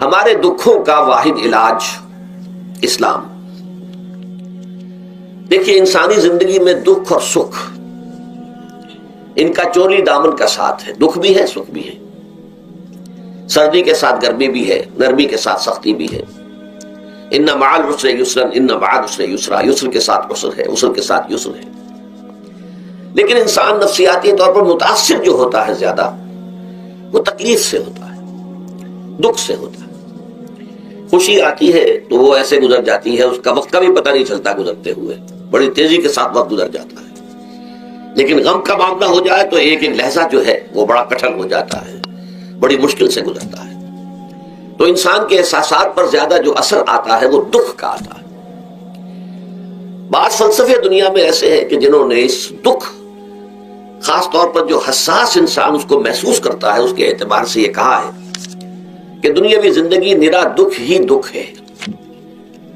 ہمارے دکھوں کا واحد علاج اسلام۔ دیکھیے انسانی زندگی میں دکھ اور سکھ ان کا چولی دامن کا ساتھ ہے، دکھ بھی ہے سکھ بھی ہے، سردی کے ساتھ گرمی بھی ہے، نرمی کے ساتھ سختی بھی ہے۔ ان مع العسر یسرا ان بعد العسر یسرا، یسر کے ساتھ عسر ہے، عسر کے ساتھ یسر ہے۔ لیکن انسان نفسیاتی طور پر متاثر جو ہوتا ہے زیادہ، وہ تکلیف سے ہوتا ہے، دکھ سے ہوتا ہے۔ خوشی آتی ہے تو وہ ایسے گزر جاتی ہے، اس کا وقت کا بھی پتہ نہیں چلتا، گزرتے ہوئے بڑی تیزی کے ساتھ وقت گزر جاتا ہے۔ لیکن غم کا معاملہ ہو جائے تو ایک ایک لحظہ جو ہے وہ بڑا کٹھن ہو جاتا ہے، بڑی مشکل سے گزرتا ہے۔ تو انسان کے احساسات پر زیادہ جو اثر آتا ہے وہ دکھ کا آتا ہے۔ بعض فلسفے دنیا میں ایسے ہیں کہ جنہوں نے اس دکھ، خاص طور پر جو حساس انسان اس کو محسوس کرتا ہے، اس کے اعتبار سے یہ کہا ہے کہ دنیاوی زندگی نرا دکھ ہی دکھ ہے۔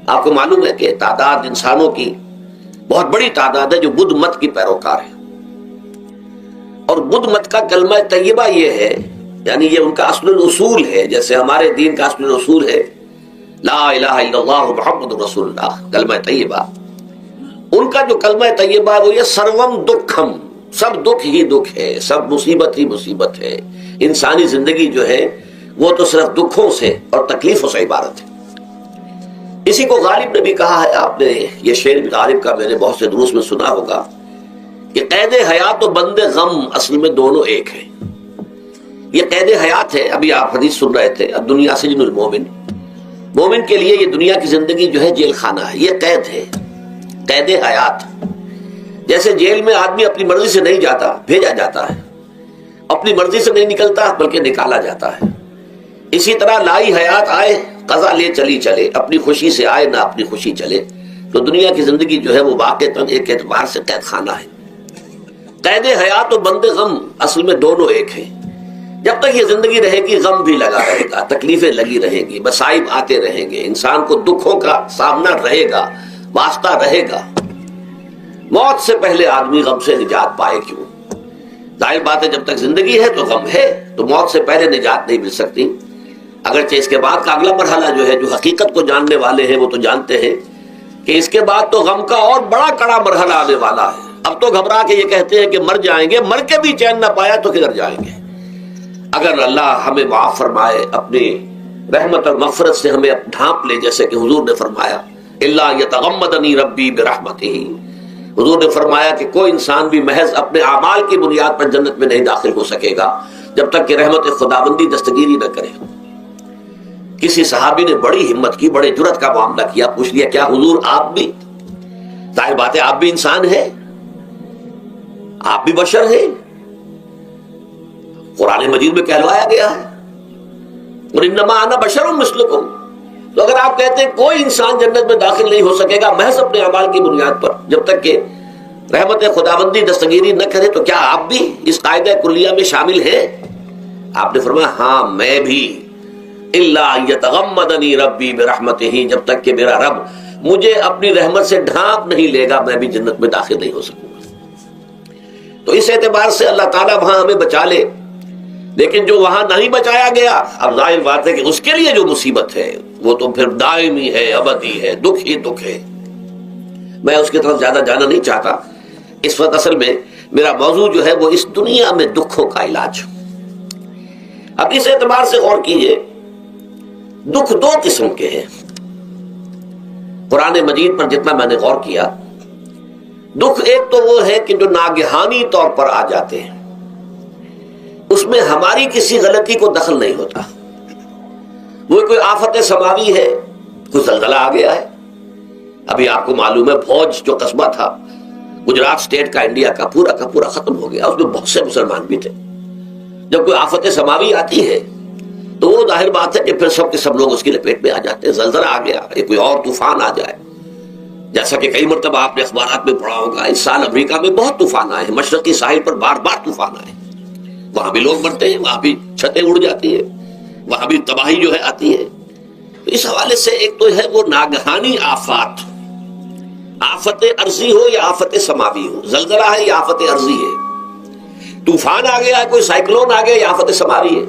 آپ کو معلوم ہے کہ تعداد انسانوں کی بہت بڑی تعداد ہے جو بدھ مت کی پیروکار ہے، اور بدھ مت کا کلمہ طیبہ یہ ہے، یعنی یہ ان کا اصل الاصول ہے، جیسے ہمارے دین کا اصل الاصول ہے لا الہ الا اللہ محمد رسول اللہ، کلمہ طیبہ۔ ان کا جو کلمہ طیبہ ہے وہ یہ سروم دکھم، سب دکھ ہی دکھ ہے، سب مصیبت ہی مصیبت ہے۔ انسانی زندگی جو ہے وہ تو صرف دکھوں سے اور تکلیفوں سے عبارت ہے۔ اسی کو غالب نے بھی کہا ہے، آپ نے یہ شعر بھی غالب کا میں نے بہت سے دروس میں سنا ہوگا کہ قید حیات و بند غم اصل میں دونوں ایک ہیں۔ یہ قید حیات ہے، ابھی آپ حدیث سن رہے تھے، اب دنیا سجن المومن، مومن کے لیے یہ دنیا کی زندگی جو ہے جیل خانہ ہے، یہ قید ہے، قید حیات۔ جیسے جیل میں آدمی اپنی مرضی سے نہیں جاتا، بھیجا جاتا ہے، اپنی مرضی سے نہیں نکلتا بلکہ نکالا جاتا ہے، اسی طرح لائی حیات آئے قضا لے چلی چلے، اپنی خوشی سے آئے نہ اپنی خوشی چلے۔ تو دنیا کی زندگی جو ہے وہ واقعتاً ایک اعتبار سے قید خانہ ہے۔ قید حیات و بند غم اصل میں دونوں ایک ہیں۔ جب تک یہ زندگی رہے گی غم بھی لگا رہے گا، تکلیفیں لگی رہیں گی، مصائب آتے رہیں گے، انسان کو دکھوں کا سامنا رہے گا، واسطہ رہے گا۔ موت سے پہلے آدمی غم سے نجات پائے کیوں؟ ظاہر بات ہے جب تک زندگی ہے تو غم ہے، تو موت سے پہلے نجات نہیں مل سکتی۔ اگرچہ اس کے بعد کا اگلا مرحلہ جو ہے، جو حقیقت کو جاننے والے ہیں وہ تو جانتے ہیں کہ اس کے بعد تو غم کا اور بڑا کڑا مرحلہ آنے والا ہے۔ اب تو گھبرا کے یہ کہتے ہیں کہ مر جائیں گے، مر کے بھی چین نہ پایا تو کدھر جائیں گے؟ اگر اللہ ہمیں معاف فرمائے، اپنی رحمت اور مغفرت سے ہمیں ڈھانپ لے، جیسے کہ حضور نے فرمایا الا یتغمدنی ربی برحمتہ، حضور نے فرمایا کہ کوئی انسان بھی محض اپنے اعمال کی بنیاد پر جنت میں نہیں داخل ہو سکے گا جب تک کہ رحمت خداوندی دستگیری نہ کرے۔ کسی صحابی نے بڑی ہمت کی، بڑے جرأت کا معاملہ کیا، پوچھ لیا کیا حضور آپ بھی؟ ظاہر بات ہے آپ بھی انسان ہیں، آپ بھی بشر ہیں، قرآن مجید میں کہلوایا گیا ہے وَإِنَّمَا أَنَا بَشَرٌ مِثْلُكُمْ۔ تو اگر آپ کہتے ہیں کوئی انسان جنت میں داخل نہیں ہو سکے گا محض اپنے اعمال کی بنیاد پر جب تک کہ رحمت خداوندی دستگیری نہ کرے، تو کیا آپ بھی اس قاعدہ کلیہ میں شامل ہیں؟ آپ نے فرمایا ہاں میں بھی، الا یتغمدنی ربی برحمتہ، جب تک کہ میرا رب مجھے اپنی رحمت سے ڈھانپ نہیں لے گا میں بھی جنت میں داخل نہیں ہو سکوں گا۔ تو اس اعتبار سے اللہ تعالیٰ وہاں ہمیں بچا لے، لیکن جو وہاں نہیں بچایا گیا، اب ظاہر بات ہے کہ اس کے لیے جو مصیبت ہے وہ تو پھر دائمی ہے، ابدی ہے، دکھ ہی دکھ ہے۔ میں اس کی طرف زیادہ جانا نہیں چاہتا اس وقت، اصل میں میرا موضوع جو ہے وہ اس دنیا میں دکھوں کا علاج۔ اب اس اعتبار سے غور کیجئے، دکھ دو قسم کے ہیں۔ قرآن مجید پر جتنا میں نے غور کیا، دکھ ایک تو وہ ہے کہ جو ناگہانی طور پر آ جاتے ہیں، اس میں ہماری کسی غلطی کو دخل نہیں ہوتا۔ وہ کوئی آفت سماوی ہے، کوئی زلزلہ آ گیا ہے، ابھی آپ کو معلوم ہے بھوج جو قصبہ تھا گجرات سٹیٹ کا، انڈیا کا پورا ختم ہو گیا، اس میں بہت سے مسلمان بھی تھے۔ جب کوئی آفت سماوی آتی ہے تو وہ ظاہر بات ہے کہ پھر سب کے سب لوگ اس کی لپیٹ میں آ جاتے ہیں۔ زلزلہ آ گیا، یا کوئی اور طوفان آ جائے، جیسا کہ کئی مرتبہ آپ نے اخبارات میں پڑھا ہوگا، اس سال امریکہ میں بہت طوفان آئے ہیں، مشرقی ساحل پر بار بار طوفان آئے، وہاں بھی لوگ مرتے ہیں، وہاں بھی چھتیں اڑ جاتی ہیں، وہاں بھی تباہی جو ہے آتی ہے۔ تو اس حوالے سے ایک تو ہے وہ ناگہانی آفات، آفت ارضی ہو یا آفت سماوی ہو، زلزلہ ہے یا آفت ارضی ہے، طوفان آ گیا ہے، کوئی سائیکلون آ گیا یا آفت سماوی ہے۔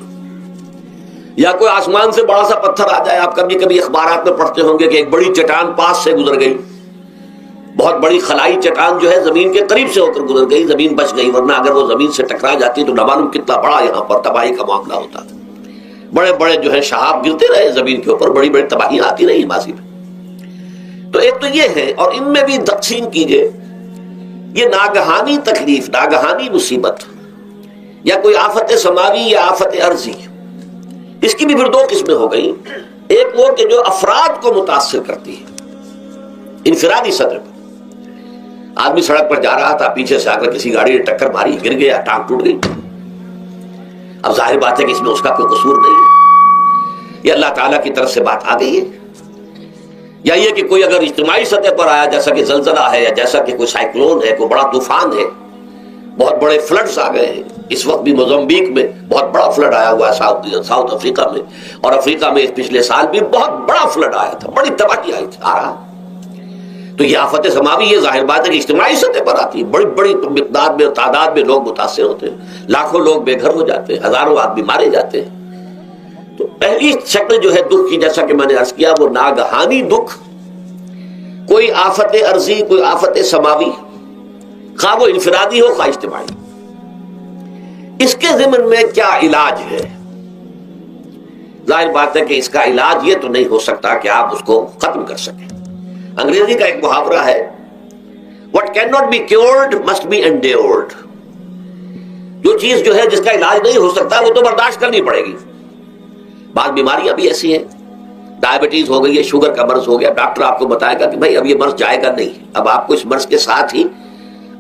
یا کوئی آسمان سے بڑا سا پتھر آ جائے. آپ کبھی کبھی اخبارات میں پڑھتے ہوں گے کہ ایک بڑی چٹان پاس سے گزر گئی, بہت بڑی خلائی چٹان جو ہے زمین کے قریب سے ہو کر گزر گئی, زمین بچ گئی, ورنہ اگر وہ زمین سے ٹکرا جاتی تو نہ معلوم کتنا بڑا یہاں پر تباہی کا معاملہ ہوتا. بڑے بڑے جو ہے شہاب گرتے رہے زمین کے اوپر, بڑی بڑی تباہیاں آتی رہی ماضی میں. تو ایک تو یہ ہے, اور ان میں بھی تقسیم کیجئے یہ ناگہانی تکلیف, ناگہانی مصیبت, یا کوئی آفت سماوی یا آفت ارضی, اس کی بھی پھر دو قسمیں ہو گئی. ایک وہ کہ جو افراد کو متاثر کرتی ہے انفرادی سطح پر. آدمی سڑک پر جا رہا تھا, پیچھے سے آ کر کسی گاڑی نے ٹکر ماری, گر گیا, ٹانگ ٹوٹ گئی. اب ظاہر بات ہے کہ اس میں اس کا کوئی قصور نہیں ہے, یہ اللہ تعالیٰ کی طرف سے بات آ گئی ہے. یا یہ کہ کوئی اگر اجتماعی سطح پر آیا, جیسا کہ زلزلہ ہے, یا جیسا کہ کوئی سائیکلون ہے, کوئی بڑا طوفان ہے, بہت بڑے فلڈز آ گئے ہیں. اس وقت بھی موزمبیق میں بہت بڑا فلڈ آیا ہوا ہے, ساؤتھ افریقہ میں, اور افریقہ میں پچھلے سال بھی بہت بڑا فلڈ آیا تھا, بڑی تباہی آئی تھی, آ رہا. تو یہ آفت سماوی یہ ظاہر بات ہے کہ اجتماعی سطح پر آتی ہے, بڑی بڑی مقدار میں, تعداد میں لوگ متاثر ہوتے ہیں, لاکھوں لوگ بے گھر ہو جاتے ہیں, ہزاروں آدمی مارے جاتے ہیں. تو پہلی شکل جو ہے دکھ کی, جیسا کہ میں نے عرض کیا, وہ ناگہانی دکھ, کوئی آفت ارضی, کوئی آفت سماوی, خواہ وہ انفرادی ہو خواہ اجتماعی. اس کے ضمن میں کیا علاج ہے؟ ظاہر بات ہے کہ اس کا علاج یہ تو نہیں ہو سکتا کہ آپ اس کو ختم کر سکیں. انگریزی کا ایک محاورہ ہے, what cannot be cured must be endured. جو چیز جو ہے جس کا علاج نہیں ہو سکتا وہ تو برداشت کرنی پڑے گی. بعض بیماریاں بھی ایسی ہیں, ڈائبٹیز ہو گئی ہے, شوگر کا مرض ہو گیا, ڈاکٹر آپ کو بتائے گا کہ بھائی اب یہ مرض جائے گا نہیں, اب آپ کو اس مرض کے ساتھ ہی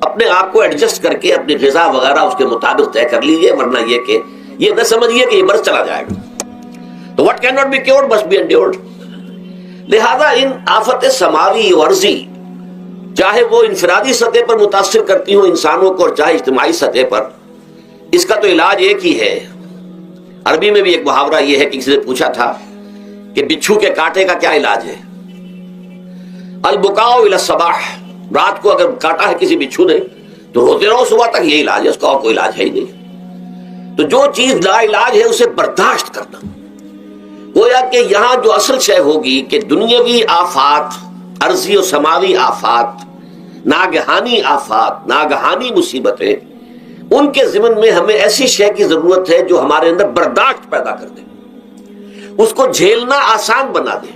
اپنے آپ کو ایڈجسٹ کر کے اپنی غذا وغیرہ اس کے مطابق طے کر لیجیے, ورنہ یہ کہ یہ نہ سمجھیے کہ یہ مرض چلا جائے گا. تو what cannot be cured must be endured. لہذا ان آفت سماوی و ارضی, چاہے وہ انفرادی سطح پر متاثر کرتی ہوں انسانوں کو, اور چاہے اجتماعی سطح پر, اس کا تو علاج ایک ہی ہے. عربی میں بھی ایک محاورہ یہ ہے کہ کسی نے پوچھا تھا کہ بچھو کے کاٹے کا کیا علاج ہے؟ البکاء الی الصباح, رات کو اگر کاٹا ہے کسی بچھو نے تو روتے رہو صبح تک, یہ علاج ہے, اس کا اور کوئی علاج ہے ہی نہیں. تو جو چیز لا علاج ہے اسے برداشت کرنا. گویا کہ یہاں جو اصل شے ہوگی کہ دنیاوی آفات, ارضی و سماوی آفات, ناگہانی آفات, ناگہانی مصیبتیں, ان کے ضمن میں ہمیں ایسی شے کی ضرورت ہے جو ہمارے اندر برداشت پیدا کر دے, اس کو جھیلنا آسان بنا دے,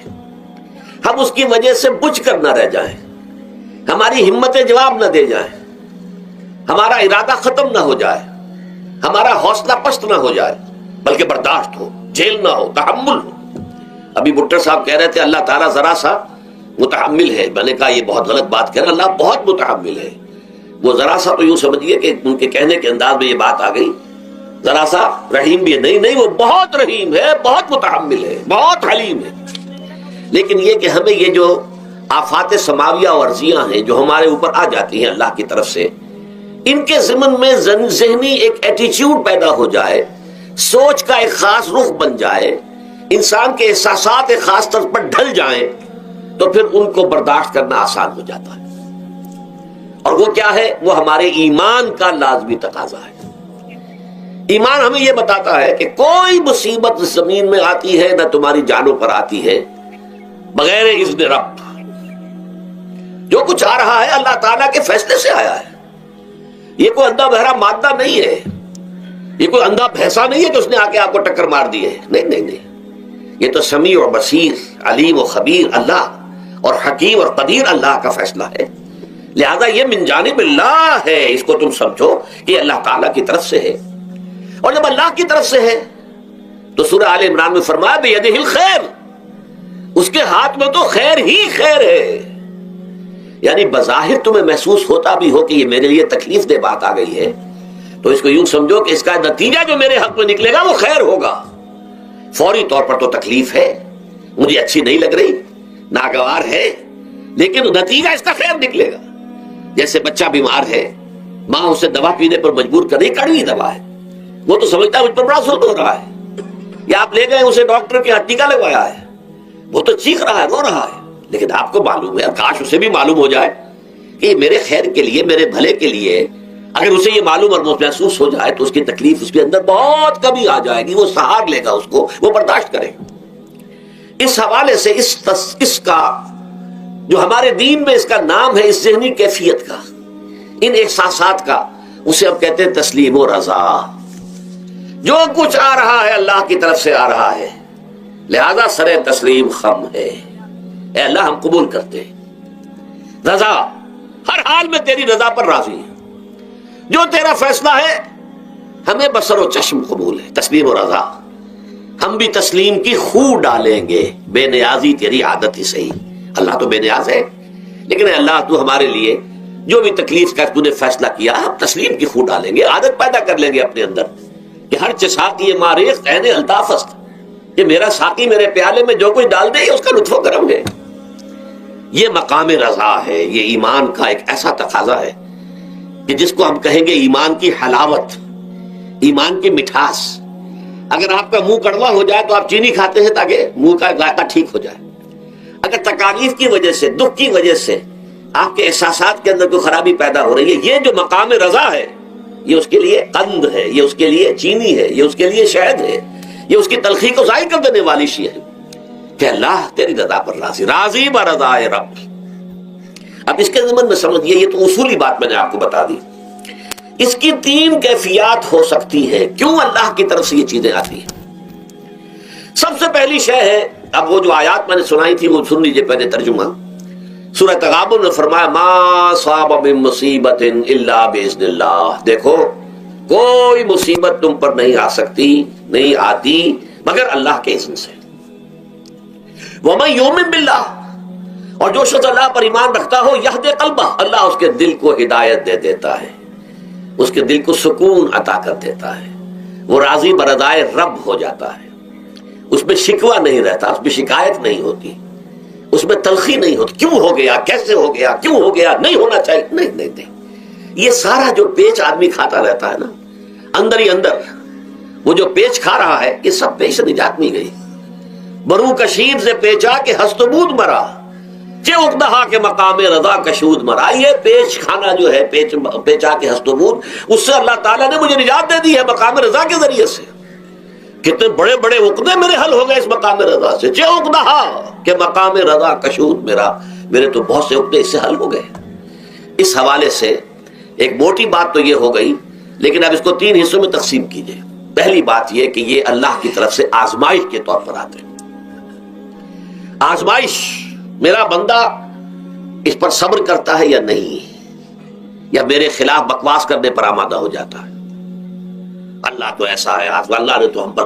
ہم اس کی وجہ سے بجھ کر نہ رہ جائیں, ہماری ہمتیں جواب نہ دے جائیں, ہمارا ارادہ ختم نہ ہو جائے, ہمارا حوصلہ پست نہ ہو جائے, بلکہ برداشت ہو, جھیلنا ہو, تحمل ہو. ابھی بٹر صاحب کہہ رہے تھے اللہ تعالیٰ ذرا سا متحمل ہے. میں نے کہا یہ بہت غلط بات کہہ رہے, اللہ بہت متحمل ہے. وہ ذرا سا تو یوں سمجھیے کہ ان کے کہنے کے انداز میں یہ بات آ گئی, ذرا سا رحیم بھی ہے. نہیں, وہ بہت رحیم ہے, بہت متحمل ہے, بہت حلیم ہے. لیکن یہ کہ ہمیں یہ جو آفات سماویہ اور ارضیاں ہیں جو ہمارے اوپر آ جاتی ہیں اللہ کی طرف سے, ان کے ضمن میں ذہنی ایک ایٹیچیوڈ پیدا ہو جائے, سوچ کا ایک خاص رخ بن جائے, انسان کے احساسات ایک خاص طرز پر ڈھل جائیں, تو پھر ان کو برداشت کرنا آسان ہو جاتا ہے. اور وہ کیا ہے؟ وہ ہمارے ایمان کا لازمی تقاضا ہے. ایمان ہمیں یہ بتاتا ہے کہ کوئی مصیبت زمین میں آتی ہے نہ تمہاری جانوں پر آتی ہے بغیر اذن رب. جو کچھ آ رہا ہے اللہ تعالیٰ کے فیصلے سے آیا ہے. یہ کوئی اندھا بہرا مادہ نہیں ہے, یہ کوئی اندھا بھینسا نہیں ہے کہ اس نے آ کے آپ کو ٹکر مار دی ہے. نہیں, یہ تو سمیع اور بصیر, علیم و خبیر اللہ, اور حکیم اور قدیر اللہ کا فیصلہ ہے. لہذا یہ من جانب اللہ ہے, اس کو تم سمجھو کہ اللہ تعالیٰ کی طرف سے ہے. اور جب اللہ کی طرف سے ہے تو سورہ آل عمران میں فرمایا بیدہ الخیر, اس کے ہاتھ میں تو خیر ہی خیر ہے. یعنی بظاہر تمہیں محسوس ہوتا بھی ہو کہ یہ میرے لیے تکلیف دہ بات آ گئی ہے, تو اس کو یوں سمجھو کہ اس کا نتیجہ جو میرے حق میں نکلے گا وہ خیر ہوگا. فوری طور پر تو تکلیف ہے, مجھے اچھی نہیں لگ رہی, ناگوار ہے, لیکن نتیجہ اس کا خیر نکلے گا. جیسے بچہ بیمار ہے, ماں اسے دوا پینے پر مجبور کر رہی, کڑوی دوا ہے, وہ تو سمجھتا ہے مجھ پر بڑا ظلم ہو رہا ہے. یا آپ لے گئے اسے ڈاکٹر کے یہاں ٹیکا لگوایا ہے, وہ تو چیخ رہا ہے, رو رہا ہے, لیکن آپ کو معلوم ہے, کاش اسے بھی معلوم ہو جائے کہ یہ میرے خیر کے لیے, میرے بھلے کے لیے, اگر اسے یہ معلوم اور محسوس ہو جائے تو اس کی تکلیف اس کے اندر بہت کمی آ جائے گی، وہ سہار لے گا، اس کو وہ برداشت کرے۔ اس حوالے سے اس کا جو ہمارے دین میں اس کا نام ہے، اس ذہنی کیفیت کا، ان احساسات کا، اسے ہم کہتے ہیں تسلیم و رضا۔ جو کچھ آ رہا ہے اللہ کی طرف سے آ رہا ہے، لہذا سر تسلیم خم ہے، اے اللہ ہم قبول کرتے ہیں، رضا، ہر حال میں تیری رضا پر راضی ہے، جو تیرا فیصلہ ہے ہمیں بصر و چشم قبول ہے، تسلیم و رضا۔ ہم بھی تسلیم کی خو ڈالیں گے، بے نیازی تیری عادت ہی صحیح، اللہ تو بے نیاز ہے، لیکن اے اللہ تو ہمارے لیے جو بھی تکلیف کا تو نے فیصلہ کیا، ہم تسلیم کی خو ڈالیں گے، عادت پیدا کر لیں گے اپنے اندر کہ ہر ساقی ماریخ عین الطاف است، کہ میرا ساقی میرے پیالے میں جو کچھ ڈال دے اس کا لطف و کرم ہے۔ یہ مقام رضا ہے، یہ ایمان کا ایک ایسا تقاضا ہے کہ جس کو ہم کہیں گے ایمان کی حلاوت، ایمان کی مٹھاس۔ اگر آپ کا منہ کڑوا ہو جائے تو آپ چینی کھاتے ہیں تاکہ منہ کا ذائقہ ٹھیک ہو جائے۔ اگر تکالیف کی وجہ سے، دکھ کی وجہ سے آپ کے احساسات کے اندر کوئی خرابی پیدا ہو رہی ہے، یہ جو مقام رضا ہے، یہ اس کے لیے قند ہے، یہ اس کے لیے چینی ہے، یہ اس کے لیے شہد ہے، یہ اس کی تلخی کو ظاہر کر دینے والی شیء ہے کہ اللہ تیری رضا پر راضی، راضی برضائے رب۔ اب اس کے ضمن میں سمجھیے، یہ تو اصولی بات میں نے آپ کو بتا دی، اس کی تین کیفیات ہو سکتی ہے، کیوں اللہ کی طرف سے یہ چیزیں آتی ہیں۔ سب سے پہلی شے ہے، اب وہ جو آیات میں نے سنائی تھی وہ سن لیجیے پہلے ترجمہ۔ سورہ تغابن میں فرمایا ما صاب من مصیبت الا باذن اللہ، دیکھو کوئی مصیبت تم پر نہیں آ سکتی، نہیں آتی مگر اللہ کے اذن سے۔ ومن یؤمن باللہ، اور جو شخص اللہ پر ایمان رکھتا ہو، یہدی قلبہ، اللہ اس کے دل کو ہدایت دے دیتا ہے، اس کے دل کو سکون عطا کر دیتا ہے، وہ راضی برضائے رب ہو جاتا ہے، اس میں شکوہ نہیں رہتا، اس میں شکایت نہیں ہوتی، اس میں تلخی نہیں ہوتی، کیوں ہو گیا، کیسے ہو گیا، کیوں ہو گیا، نہیں ہونا چاہیے، نہیں۔ یہ سارا جو پیچ آدمی کھاتا رہتا ہے نا، اندر ہی اندر وہ جو پیچ کھا رہا ہے، یہ سب پیچ سے نجات نہیں گئی۔ برو کشید سے پیچا کہ ہستبود مرا، چے اقدہا کے مقام رضا کشود مرا۔ یہ پیچ کھانا جو ہے، پیچا کے ہستبود، اس سے اللہ تعالیٰ نے مجھے نجات دے دی ہے مقام رضا کے ذریعے سے۔ کتنے بڑے بڑے عقدے میرے حل ہو گئے اس مقام رضا سے، چے اقدہا کے مقام رضا کشود میرا، میرے تو بہت سے عقدے اس سے حل ہو گئے۔ اس حوالے سے ایک موٹی بات تو یہ ہو گئی، لیکن اب اس کو تین حصوں میں تقسیم کیجئے۔ پہلی بات یہ کہ یہ اللہ کی طرف سے آزمائش کے طور پر آتے ہیں۔ آزمائش، میرا بندہ اس پر صبر کرتا ہے یا نہیں، یا میرے خلاف بکواس کرنے پر آمادہ ہو جاتا ہے۔ اللہ تو ایسا ہے، اللہ نے تو ہم پر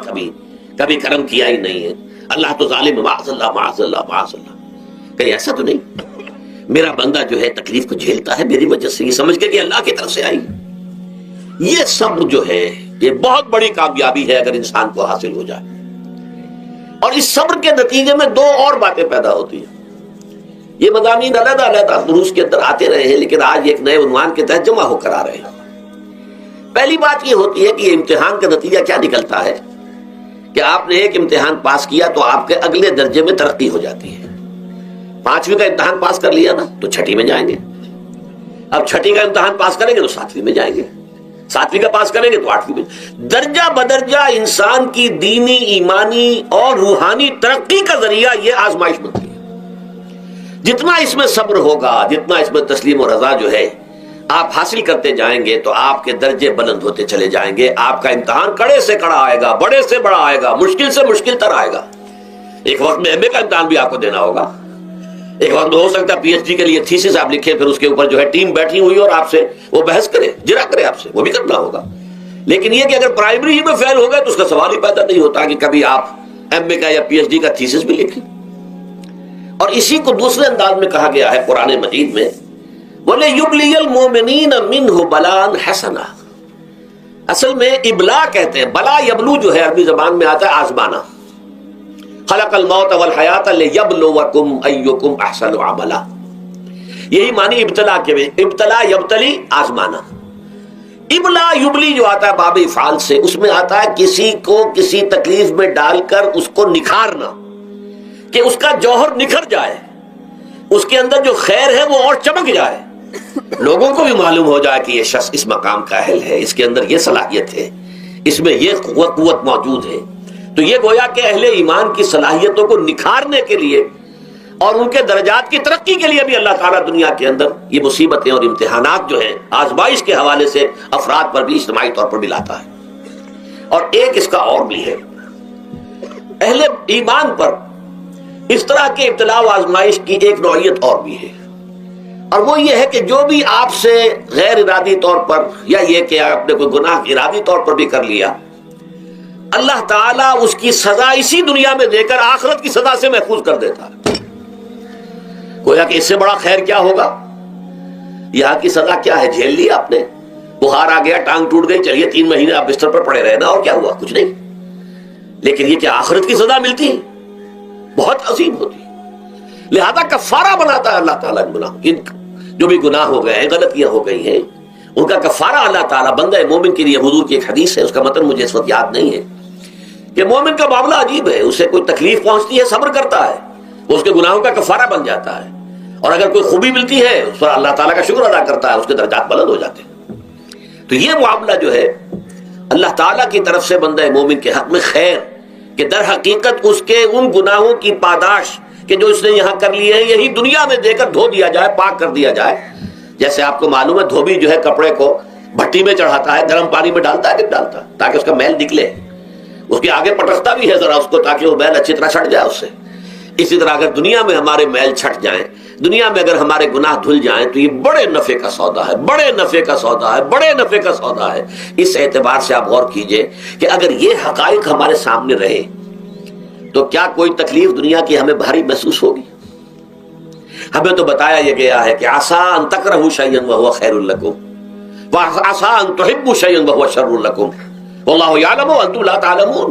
کبھی کرم کیا ہی نہیں ہے، اللہ تو ظالم ہے، معاذ اللہ معاذ اللہ معاذ اللہ۔ کہیں ایسا تو نہیں، میرا بندہ جو ہے تکلیف کو جھیلتا ہے میری وجہ سے، یہ سمجھ کے کہ اللہ کی طرف سے آئی۔ یہ صبر جو ہے یہ بہت بڑی کامیابی ہے اگر انسان کو حاصل ہو جائے، اور اس صبر کے نتیجے میں دو اور باتیں پیدا ہوتی ہیں۔ یہ مضامین علیحدہ علیحدہ دروس کے اندر آتے رہے ہیں، لیکن آج ایک نئے عنوان کے تحت جمع ہو کر آ رہے ہیں۔ پہلی بات یہ ہوتی ہے کہ یہ امتحان کا نتیجہ کیا نکلتا ہے کہ آپ نے ایک امتحان پاس کیا تو آپ کے اگلے درجے میں ترقی ہو جاتی ہے۔ 5ویں کا امتحان پاس کر لیا نا تو 6ٹھی میں جائیں گے، اب 6ٹھی کا امتحان پاس کریں گے تو 7ویں میں جائیں گے، 7ویں کا پاس کریں گے تو 8ویں میں۔ درجہ بدرجہ انسان کی دینی، ایمانی اور روحانی ترقی کا ذریعہ یہ آزمائش بنتی ہے۔ جتنا اس میں صبر ہوگا، جتنا اس میں تسلیم و رضا جو ہے آپ حاصل کرتے جائیں گے تو آپ کے درجے بلند ہوتے چلے جائیں گے۔ آپ کا امتحان کڑے سے کڑا آئے گا، بڑے سے بڑا آئے گا، مشکل سے مشکل تر آئے گا۔ ایک وقت میں MA کا امتحان بھی آپ کو دینا ہوگا، ایک وقت میں ہو سکتا ہے PhD کے لیے تھیسس آپ لکھیں، پھر اس کے اوپر جو ہے ٹیم بیٹھی ہوئی اور آپ سے وہ بحث کرے، جرا کرے آپ سے، وہ بھی کرنا ہوگا۔ لیکن یہ کہ اگر پرائمری ہی میں فیل ہو گئے تو اس کا سوال ہی پیدا نہیں ہوتا کہ کبھی آپ MA کا یا PhD کا تھیسس بھی لکھیں۔ اور اسی کو دوسرے انداز میں کہا گیا ہے قرآن مجید میں، بولے یبلی المؤمنین منہ بلاء حسنا۔ اصل میں ابلا کہتے ہیں، بلا یبلو جو ہے عربی زبان میں آتا ہے آزمانا۔ خلق الموت والحیات لیبلوکم ایکم احسن عملا، یہی معنی ابتلا کے میں، ابتلا یبتلی آزمانا۔ ابلا یبلی جو آتا ہے باب افعال سے، اس میں آتا ہے کسی کو کسی تکلیف میں ڈال کر اس کو نکھارنا، کہ اس کا جوہر نکھر جائے، اس کے اندر جو خیر ہے وہ اور چمک جائے، لوگوں کو بھی معلوم ہو جائے کہ یہ شخص اس مقام کا اہل ہے، اس کے اندر یہ صلاحیت ہے، اس میں یہ قوت موجود ہے، تو یہ گویا کہ اہل ایمان کی صلاحیتوں کو نکھارنے کے لیے اور ان کے درجات کی ترقی کے لیے بھی اللہ تعالیٰ دنیا کے اندر یہ مصیبتیں اور امتحانات جو ہیں آزمائش کے حوالے سے افراد پر بھی اجتماعی طور پر بھی لاتا ہے۔ اور ایک اس کا اور بھی ہے، اہل ایمان پر اس طرح کے ابتلاء و آزمائش کی ایک نوعیت اور بھی ہے، اور وہ یہ ہے کہ جو بھی آپ سے غیر ارادی طور پر یا یہ کہ آپ نے کوئی گناہ ارادی طور پر بھی کر لیا، اللہ تعالیٰ اس کی سزا اسی دنیا میں دے کر آخرت کی سزا سے محفوظ کر دیتا ہے۔ گویا کہ اس سے بڑا خیر کیا ہوگا؟ یہاں کی سزا کیا ہے؟ جھیل لی آپ نے، بخار آ گیا، ٹانگ ٹوٹ گئی، چلیے 3 مہینے آپ بستر پر پڑے رہے نا، اور کیا ہوا؟ کچھ نہیں۔ لیکن یہ کہ آخرت کی سزا ملتی بہت عظیم ہوتی، لہذا کفارہ بناتا ہے اللہ تعالیٰ ان جو بھی گناہ ہو گئے ہیں، غلطیاں ہو گئی ہیں، ان کا کفارہ اللہ تعالیٰ بندہ مومن کے لیے، حضور کی ایک حدیث ہے، اس کا متن مجھے اس وقت یاد نہیں ہے، کہ مومن کا معاملہ عجیب ہے، اسے کوئی تکلیف پہنچتی ہے صبر کرتا ہے، وہ اس کے گناہوں کا کفارہ بن جاتا ہے، اور اگر کوئی خوبی ملتی ہے اس پر اللہ تعالیٰ کا شکر ادا کرتا ہے، اس کے درجات بلند ہو جاتے ہیں۔ تو یہ معاملہ جو ہے اللہ تعالیٰ کی طرف سے بندہ مومن کے حق میں خیر، کہ در حقیقت اس کے ان گناہوں کی پاداش کہ جو اس نے یہاں کر لیے ہیں یہی دنیا میں دے کر دھو دیا جائے، پاک کر دیا جائے۔ جیسے آپ کو معلوم ہے دھوبی جو ہے کپڑے کو بھٹی میں چڑھاتا ہے، گرم پانی میں ڈالتا ہے کہ ڈالتا ہے تاکہ اس کا میل نکلے، اس کے آگے پٹکتا بھی ہے ذرا اس کو تاکہ وہ میل اچھی طرح چھٹ جائے اس سے۔ اسی طرح اگر دنیا میں ہمارے میل چھٹ جائیں، دنیا میں اگر ہمارے گناہ دھل جائیں تو یہ بڑے نفع کا سودا ہے، بڑے نفع کا سودا ہے، بڑے نفع کا سودا ہے۔ اس اعتبار سے آپ غور کیجئے کہ اگر یہ حقائق ہمارے سامنے رہے تو کیا کوئی تکلیف دنیا کی ہمیں بھاری محسوس ہوگی؟ ہمیں تو بتایا یہ گیا ہے کہ عسیٰ ان تکرہوا شیئا وہو خیر لکم وعسیٰ ان تحبوا شیئا وہو شر لکم واللہ یعلم وانتم لا تعلمون۔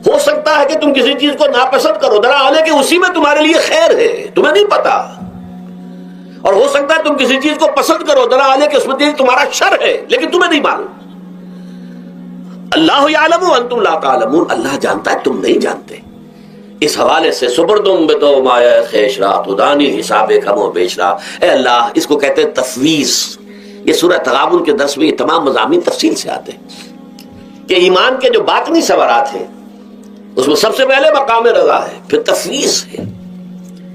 ہو سکتا ہے کہ تم کسی چیز کو ناپسند کرو، دراصل کہ اسی میں تمہارے لیے خیر ہے، تمہیں نہیں پتا، اور ہو سکتا ہے تم کسی چیز کو پسند کرو، دراصل کہ اس میں تمہارا شر ہے لیکن تمہیں نہیں معلوم۔ اللہ یعلم وانتم لا تعلمون، اللہ جانتا ہے تم نہیں جانتے۔ اس حوالے سے سپردم بدو مایا خیشرا تدانی حساب کم و بیشرا، اے اللہ، اس کو کہتے ہیں تفویض۔ یہ سورہ تغابن کے درس میں یہ تمام مضامین تفصیل سے آتے ہیں کہ ایمان کے جو باطنی ثمرات ہیں اس میں سب سے پہلے مقام رضا ہے، پھر تفویض ہے،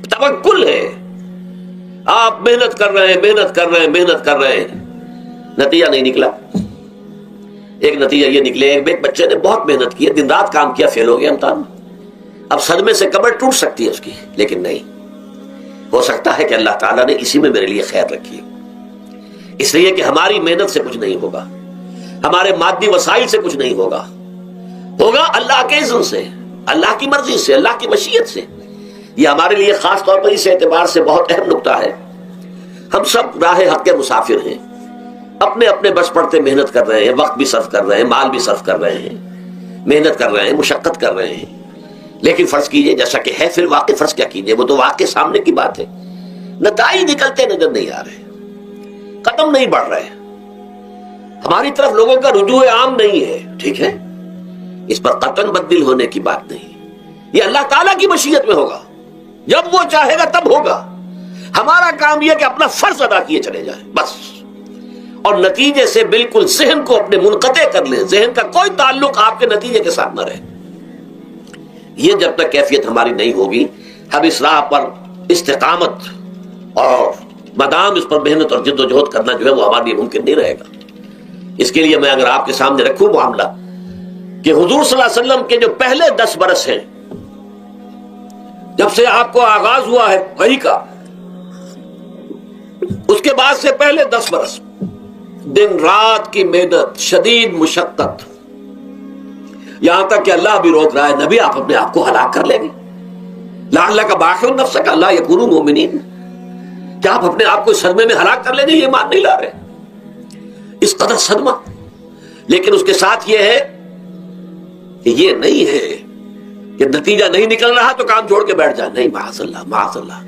توکل ہے۔ آپ محنت کر رہے ہیں، محنت کر رہے ہیں، محنت کر رہے ہیں، نتیجہ نہیں نکلا۔ ایک نتیجہ یہ نکلے، ایک بچے نے بہت محنت کی، دن رات کام کیا، فیل ہو گیا امتحان میں، اب صدمے سے کمر ٹوٹ سکتی ہے اس کی، لیکن نہیں، ہو سکتا ہے کہ اللہ تعالیٰ نے اسی میں میرے لیے خیر رکھی ہے، اس لیے کہ ہماری محنت سے کچھ نہیں ہوگا، ہمارے مادی وسائل سے کچھ نہیں ہوگا، ہوگا اللہ کے اذن سے، اللہ کی مرضی سے، اللہ کی مشیت سے۔ یہ ہمارے لیے خاص طور پر اس اعتبار سے بہت اہم نقطہ ہے، ہم سب راہ حق کے مسافر ہیں، اپنے اپنے بس پڑتے محنت کر رہے ہیں، وقت بھی صرف کر رہے ہیں، مال بھی صرف کر رہے ہیں، محنت کر رہے ہیں، مشقت کر رہے ہیں، لیکن فرض کیجئے جیسا کہ ہے فی الواقع، فرض کیا کیجئے، وہ تو واقع سامنے کی بات ہے، نتائج نکلتے نظر نہیں آ رہے، قدم نہیں بڑھ رہے، ہماری طرف لوگوں کا رجوع عام نہیں ہے، ٹھیک ہے، اس پر قطعاً بدل ہونے کی بات نہیں، یہ اللہ تعالیٰ کی مشیت میں ہوگا، جب وہ چاہے گا تب ہوگا، ہمارا کام یہ کہ اپنا فرض ادا کیے چلے جائیں بس، اور نتیجے سے بالکل ذہن کو اپنے منقطع کر لیں، ذہن کا کوئی تعلق آپ کے نتیجے کے ساتھ نہ رہے۔ یہ جب تک کیفیت ہماری نہیں ہوگی، ہم اس راہ پر استقامت اور مدام اس پر محنت اور جد و جہد کرنا جو ہے وہ ہمارے لیے ممکن نہیں رہے گا۔ اس کے لیے میں اگر آپ کے سامنے رکھوں معاملہ کہ حضور صلی اللہ علیہ وسلم کے جو پہلے 10 برس ہیں، جب سے آپ کو آغاز ہوا ہے وحی کا، اس کے بعد سے پہلے 10 برس دن رات کی محنت، شدید مشقت، یہاں تک کہ اللہ بھی روک رہا ہے، نبی آپ اپنے آپ کو ہلاک کر لیں گے، لعلک باخع نفسک الا یکونوا مؤمنین، کیا آپ اپنے آپ کو اس صدمے میں ہلاک کر لیں گے؟ یہ ایمان نہیں لا رہے، اس قدر صدمہ۔ لیکن اس کے ساتھ یہ ہے کہ یہ نہیں ہے کہ نتیجہ نہیں نکل رہا تو کام چھوڑ کے بیٹھ جائے، نہیں، معاذ اللہ، معاذ اللہ،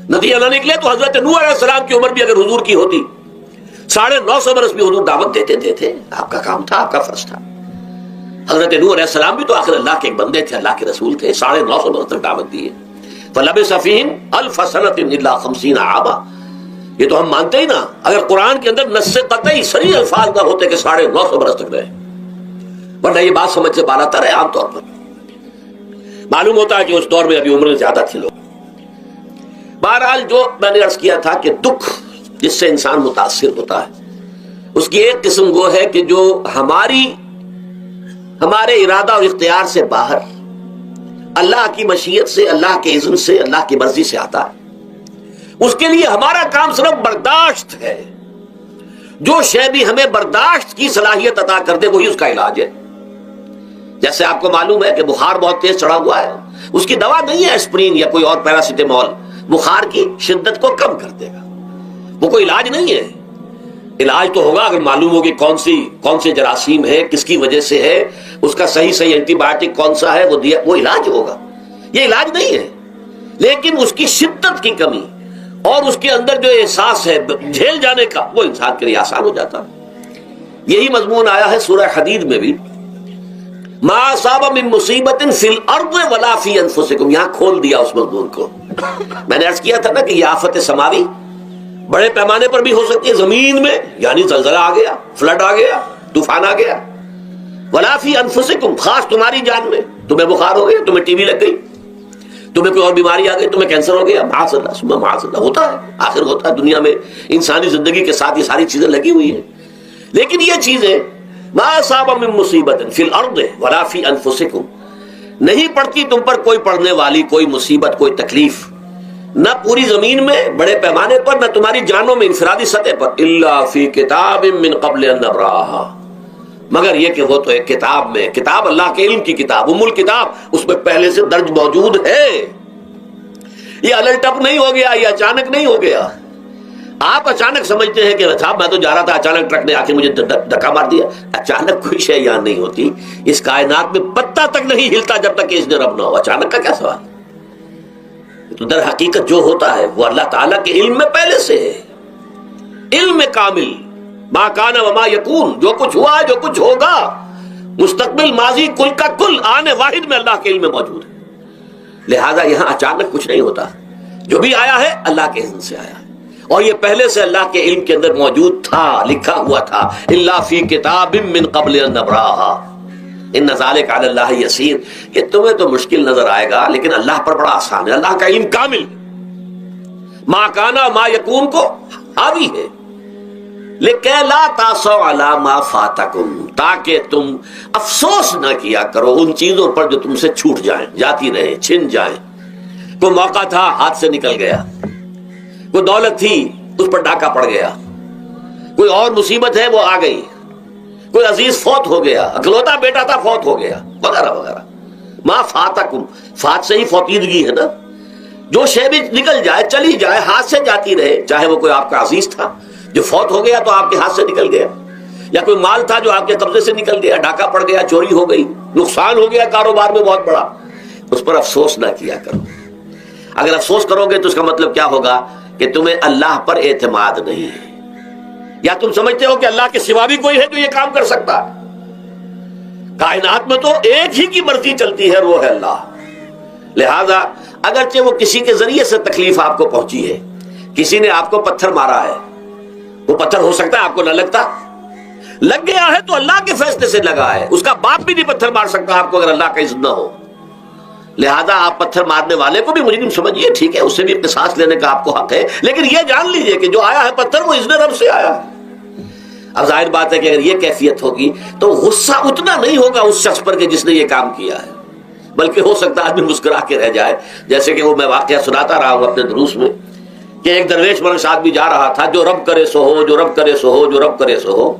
نتیجہ نہ نکلے تو حضرت نوح علیہ السلام کی عمر بھی اگر حضور کی ہوتی 950 برس بھی حضور دعوت دیتے تھے، آپ کا کام تھا، آپ کا فرض تھا۔ حضرت نوح علیہ السلام بھی تو آخر اللہ کے ایک بندے تھے، اللہ کے رسول تھے، 950 برس تک دعوت دی ہے۔ فَلَبِثَ فِيهِمْ أَلْفَ سَنَةٍ إِلَّا 50 عَامًا، یہ تو ہم مانتے ہی نا. اگر قرآن کے اندر نص قطعی صریح الفاظ نہ ہوتے کہ 950 برس تک رہے, ورنہ یہ بات سمجھ سے بالا تر ہے. عام طور پر معلوم ہوتا ہے کہ اس دور میں ابھی عمر زیادہ تھی لوگ. بہرحال جو میں نے عرض کیا تھا کہ دکھ جس سے انسان متاثر ہوتا ہے اس کی ایک قسم وہ ہے کہ جو ہمارے ارادہ اور اختیار سے باہر اللہ کی مشیت سے, اللہ کے اذن سے, اللہ کی مرضی سے آتا ہے. اس کے لیے ہمارا کام صرف برداشت ہے. جو شے بھی ہمیں برداشت کی صلاحیت عطا کر دے وہی اس کا علاج ہے. جیسے آپ کو معلوم ہے کہ بخار بہت تیز چڑھا ہوا ہے, اس کی دوا نہیں ہے اسپرین یا کوئی اور پیراسیٹامول, بخار کی شدت کو کم کر دے گا, وہ کوئی علاج نہیں ہے. علاج تو ہوگا اگر معلوم ہو کہ کون سے جراثیم ہے, کس کی وجہ سے ہے, اس کا صحیح اینٹی بایوٹک کون سا ہے, وہ علاج ہوگا. یہ علاج نہیں ہے. لیکن اس کی شدت کی کمی اور اس کے اندر جو احساس ہے جھیل جانے کا, وہ انسان کے لیے آسان ہو جاتا. یہی مضمون آیا ہے سورہ حدید میں بھی, ما اصاب من مصیبت فی الارض ولا فی انفسکم. یہاں کھول دیا اس مضمون کو. میں نے عرض کیا تھا نا کہ یہ آفت سماوی بڑے پیمانے پر بھی ہو سکتی ہے زمین میں, یعنی زلزلہ آ گیا, فلڈ آ گیا, طوفان آ گیا. ولا فی انفسکم, خاص تمہاری جان میں. تمہیں بخار ہو گیا, تمہیں ٹی وی لگ گئی, تمہیں کوئی اور بیماری آ گئی, تمہیں کینسر ہو گیا, معاذ اللہ ہوتا ہے, آخر ہوتا ہے. دنیا میں انسانی زندگی کے ساتھ یہ ساری چیزیں لگی ہوئی ہیں. لیکن یہ چیزیں ما اصاب من مصیبت فی الارض ولا فی انفسکم, نہیں پڑتی تم پر کوئی پڑنے والی کوئی مصیبت, کوئی تکلیف, نہ پوری زمین میں بڑے پیمانے پر, نہ تمہاری جانوں میں انفرادی سطح پر, الا فی کتاب من قبل ان نبراها, مگر یہ کہ وہ تو ایک کتاب میں, کتاب اللہ کے علم کی کتاب, ام الکتاب, اس میں پہلے سے درج موجود ہے. یہ الٹ اپ نہیں ہو گیا, یہ اچانک نہیں ہو گیا. آپ اچانک سمجھتے ہیں کہ صاحب میں تو جا رہا تھا, اچانک ٹرک نے آ کے مجھے دھکا مار دیا. اچانک کوئی شے یہاں نہیں ہوتی. اس کائنات میں پتہ تک نہیں ہلتا جب تک کہ اس نے رب نہ ہو. اچانک کا کیا سوال. تو در حقیقت جو ہوتا ہے وہ اللہ تعالیٰ کے علم میں پہلے سے ہے, علم کامل. ما کان وما یکون, جو کچھ ہوا ہے, جو کچھ ہوگا, مستقبل, ماضی, کل کا کل, آنے واحد میں اللہ کے علم میں موجود ہے. لہذا یہاں اچانک کچھ نہیں ہوتا. جو بھی آیا ہے اللہ کے اذن سے آیا ہے, اور یہ پہلے سے اللہ کے علم کے اندر موجود تھا, لکھا ہوا تھا. الا فی کتاب من قبل ان نبراها ان ذلک علی اللہ یسیر. کہ تمہیں تو مشکل نظر آئے گا لیکن اللہ پر بڑا آسان ہے. اللہ کا علم کامل, ما کانا ما یکون کو حاوی ہے. لیکن لا تاسوا علی ما فاتکم, تاکہ تم افسوس نہ کیا کرو ان چیزوں پر جو تم سے چھوٹ جائیں, جاتی رہیں, چھن جائیں. کوئی موقع تھا ہاتھ سے نکل گیا, کوئی دولت تھی اس پر ڈاکہ پڑ گیا, کوئی اور مصیبت ہے وہ آ گئی, کوئی عزیز فوت ہو گیا, اکلوتا بیٹا تھا فوت ہو گیا, وغیرہ وغیرہ. ما فاتکم, فات سے ہی فوتیدگی ہے نا. جو شے بھی نکل جائے, چلی جائے, ہاتھ سے جاتی رہے, چاہے وہ کوئی آپ کا عزیز تھا جو فوت ہو گیا تو آپ کے ہاتھ سے نکل گیا, یا کوئی مال تھا جو آپ کے قبضے سے نکل گیا, ڈاکہ پڑ گیا, چوری ہو گئی, نقصان ہو گیا کاروبار میں بہت بڑا, اس پر افسوس نہ کیا کرو. اگر افسوس کرو گے تو اس کا مطلب کیا ہوگا کہ تمہیں اللہ پر اعتماد نہیں ہے, یا تم سمجھتے ہو کہ اللہ کے سوا بھی کوئی ہے جو یہ کام کر سکتا ہے. کائنات میں تو ایک ہی کی مرضی چلتی ہے, وہ ہے اللہ. لہذا اگرچہ وہ کسی کے ذریعے سے تکلیف آپ کو پہنچی ہے, کسی نے آپ کو پتھر مارا ہے, وہ پتھر ہو سکتا ہے آپ کو نہ لگتا, لگ گیا ہے تو اللہ کے فیصلے سے لگا ہے. اس کا باپ بھی نہیں پتھر مار سکتا آپ کو اگر اللہ کا اذن نہ ہو. لہذا آپ پتھر مارنے والے کو بھی مجرم سمجھیے, ٹھیک ہے, اس سے بھی قصاص لینے کا آپ کو حق ہے, لیکن یہ جان لیجئے کہ جو آیا ہے پتھر وہ اذن رب سے آیا ہے. اب ظاہر بات ہے کہ اگر یہ کیفیت ہوگی تو غصہ اتنا نہیں ہوگا اس شخص پر کہ جس نے یہ کام کیا ہے, بلکہ ہو سکتا ہے آدمی مسکرا کے رہ جائے. جیسے کہ وہ میں واقعہ سناتا رہا ہوں اپنے دروس میں کہ ایک درویش مرش آدمی جا رہا تھا, جو رب کرے سو ہو, جو رب کرے سو ہو, جو رب کرے سو ہو.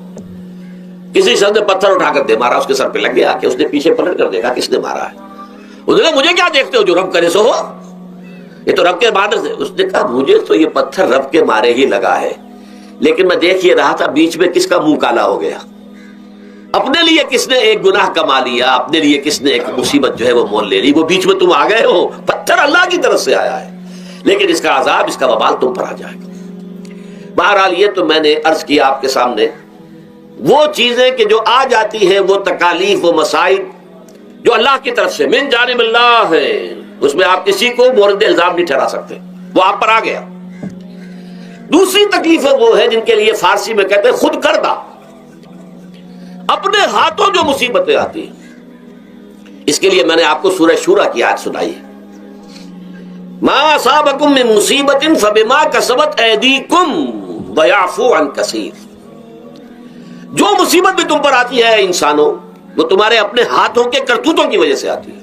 کسی شخص نے پتھر اٹھا کر دے مارا, اس کے سر پہ لگ گیا کہ اس نے پیچھے پلٹ کر دیکھا کس نے مارا ہے. اس نے کہا مجھے کیا دیکھتے ہو, جو رب کرے سو ہو, یہ تو رب کے مارے سے. اس نے کہا مجھے تو یہ پتھر رب کے مارے ہی لگا ہے, لیکن میں دیکھ یہ رہا تھا بیچ میں کس کا منہ کالا ہو گیا, اپنے لیے کس نے ایک گناہ کما لیا, اپنے لیے کس نے ایک مصیبت جو ہے وہ مول لے لی, وہ بیچ میں تم آ گئے ہو. پتھر اللہ کی طرف سے آیا ہے, لیکن اس کا عذاب, اس کا وبال تم پر آ جائے گا. بہرحال یہ تو میں نے عرض کیا آپ کے سامنے, وہ چیزیں کہ جو آ جاتی ہیں, وہ تکالیف, وہ مسائل جو اللہ کی طرف سے من جانب اللہ ہے, اس میں آپ کسی کو مورد الزام نہیں ٹھہرا سکتے, وہ آپ پر آ گیا. دوسری تکلیفیں وہ ہے جن کے لیے فارسی میں کہتے ہیں خود کردہ، اپنے ہاتھوں جو مصیبتیں آتی ہیں۔ اس کے لیے میں نے آپ کو سورہ شورى کی آیت سنائی ہے، ما اصابکم من مصیبت فبما کسبت ایدیکم ویعفو عن کثیر۔ جو مصیبت بھی تم پر آتی ہے انسانوں، وہ تمہارے اپنے ہاتھوں کے کرتوتوں کی وجہ سے آتی ہے۔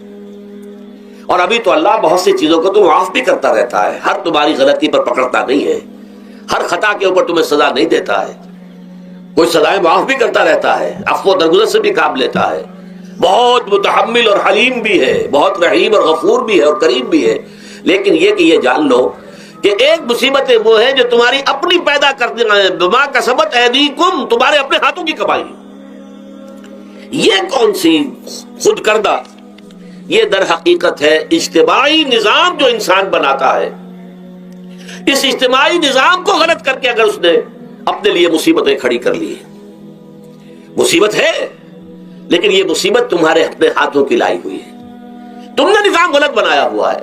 اور ابھی تو اللہ بہت سی چیزوں کو تو معاف بھی کرتا رہتا ہے، ہر تمہاری غلطی پر پکڑتا نہیں ہے، ہر خطا کے اوپر تمہیں سزا نہیں دیتا ہے، کوئی سزائیں معاف بھی کرتا رہتا ہے، عفو و درگزر سے بھی کام لیتا ہے، بہت متحمل اور حلیم بھی ہے، بہت رحیم اور غفور بھی ہے اور کریم بھی ہے۔ لیکن یہ کہ یہ جان لو کہ ایک مصیبتیں وہ ہیں جو تمہاری اپنی پیدا کرتے ہیں، بما کسبت ایدیکم، تمہارے اپنے ہاتھوں کی کمائی۔ یہ کون سی خود کردہ؟ یہ در حقیقت ہے اجتماعی نظام جو انسان بناتا ہے۔ اس اجتماعی نظام کو غلط کر کے اگر اس نے اپنے لیے مصیبتیں کھڑی کر لی، مصیبت ہے لیکن یہ مصیبت تمہارے اپنے ہاتھوں کی لائی ہوئی ہے۔ تم نے نظام غلط بنایا ہوا ہے،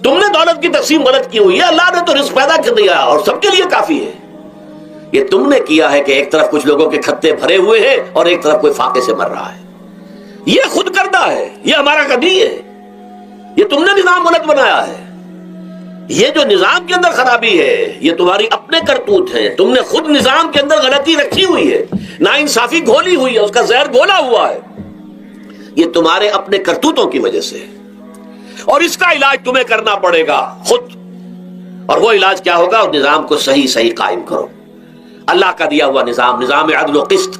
تم نے دولت کی تقسیم غلط کی ہوئی ہے۔ اللہ نے تو رزق پیدا کر دیا اور سب کے لیے کافی ہے، یہ تم نے کیا ہے کہ ایک طرف کچھ لوگوں کے کھتے بھرے ہوئے ہیں اور ایک طرف کوئی فاقے سے مر رہا ہے۔ یہ خود کردہ ہے، یہ ہمارا کبھی ہے، یہ تم نے نظام غلط بنایا ہے۔ یہ جو نظام کے اندر خرابی ہے یہ تمہاری اپنے کرتوت ہے، تم نے خود نظام کے اندر غلطی رکھی ہوئی ہے، ناانصافی گھولی ہوئی ہے، اس کا زہر گھولا ہوا ہے، یہ تمہارے اپنے کرتوتوں کی وجہ سے۔ اور اس کا علاج تمہیں کرنا پڑے گا خود، اور وہ علاج کیا ہوگا؟ اور نظام کو صحیح قائم کرو، اللہ کا دیا ہوا نظام، نظام عدل و قسط۔